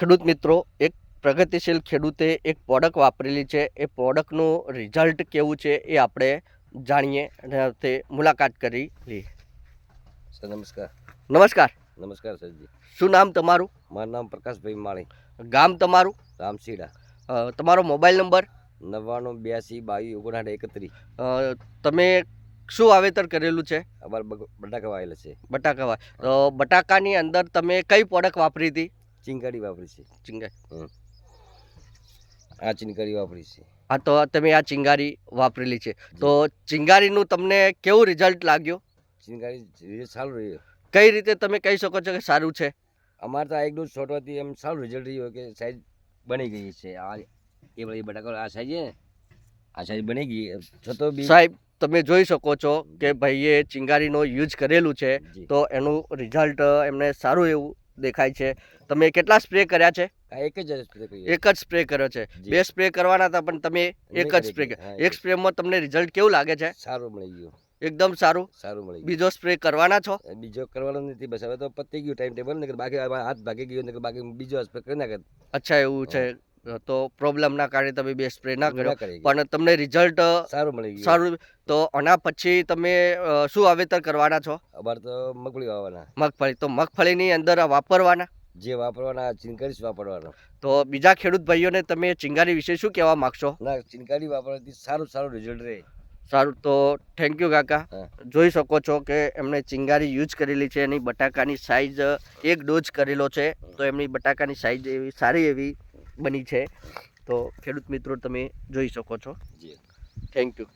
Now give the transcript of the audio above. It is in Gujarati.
ખેડૂત મિત્રો, એક પ્રગતિશીલ ખેડૂતે એક પ્રોડક્ટ વાપરેલી છે. એ પ્રોડક્ટનું રિઝલ્ટ કેવું છે એ આપણે જાણીએ અને તે મુલાકાત કરી લઈએ. સર નમસ્કાર. નમસ્કાર. નમસ્કાર સરજી. શું નામ તમારું? મારું નામ પ્રકાશભાઈ માળી, ગામ તમારું? રામસીડા. તમારો મોબાઈલ નંબર? 9982525931. તમે શું વાવેતર કરેલું છે? અમારે બટાકા વાવેલા છે. બટાકા. તો બટાકાની અંદર તમે કઈ પ્રોડક્ટ વાપરી હતી? ચિંગાડી વાપરી છે. ચિંગારી. આ ચિંગાડી વાપરી છે. હા, તો તમે આ ચિંગારી વાપરેલી છે. તો ચિંગારીનું તમને કેવું રિઝલ્ટ લાગ્યું? ચિંગાડી સારું રહ્યું. કઈ રીતે તમે કહી શકો છો કે સારું છે? અમારે તો આ એક ડોઝ છોટવાથી એમ સારું રિઝલ્ટ રહ્યું કે સાઈઝ બની ગઈ છે. આ એ બધી બટાકા આ સાઈઝ છે ને, આ સાઈઝ બની ગઈ છતો બી. સાહેબ, તમે જોઈ શકો છો કે ભાઈએ ચિંગારીનો યુઝ કરેલું છે, તો એનું રિઝલ્ટ એમને સારું એવું દેખાય છે. તમે કેટલા સ્પ્રે કર્યા છે? એક જ સ્પ્રે કર્યો. એક જ સ્પ્રે કર્યો છે. 2 સ્પ્રે કરવાના હતા પણ તમે એક જ સ્પ્રે કર્યો. એક સ્પ્રેમાં તમને રિઝલ્ટ કેવું લાગે છે? સારું મળી ગયું. એકદમ સારું. સારું મળી ગયું. બીજો સ્પ્રે કરવાના છો? બીજો કરવાનો નથી, બસ હવે તો પતી ગયું ટાઈમ ટેબલ ને, બાકી હાથ ભાગી ગયો ને, બાકી બીજો સ્પ્રે કરી નાખે. અચ્છા, એવું છે. તો પ્રોબ્લેમના કારણે તમે 2 સ્પ્રે ના કર્યો, પણ તમને રિઝલ્ટ સારું મળી ગયું. સારું. તો આના પછી તમે શું વાવેતર કરવાના છો? અમારે તો મગફળી વાવવાના. મગફળી. તો મગફળીની અંદર વાપરવાના જે વાપરવાના ચિંકારી વાપરવાનો. તો બીજા ખેડૂત ભાઈઓને તમે ચિંગારી વિશે શું કહેવા માંગશો? ના, ચિંકારી વાપરવાથી સારું રિઝલ્ટ રહે. સારું. તો થેન્ક યુ કાકા. જોઈ શકો છો કે એમણે ચિંગારી યુઝ કરેલી છે. એની બટાકાની સાઈઝ એક ડોઝ કરેલો છે, તો એમની બટાકાની સાઈઝ એવી સારી એવી બની છે. તો ખેડૂત મિત્રો તમે જોઈ શકો છો. જી, થેન્ક યુ.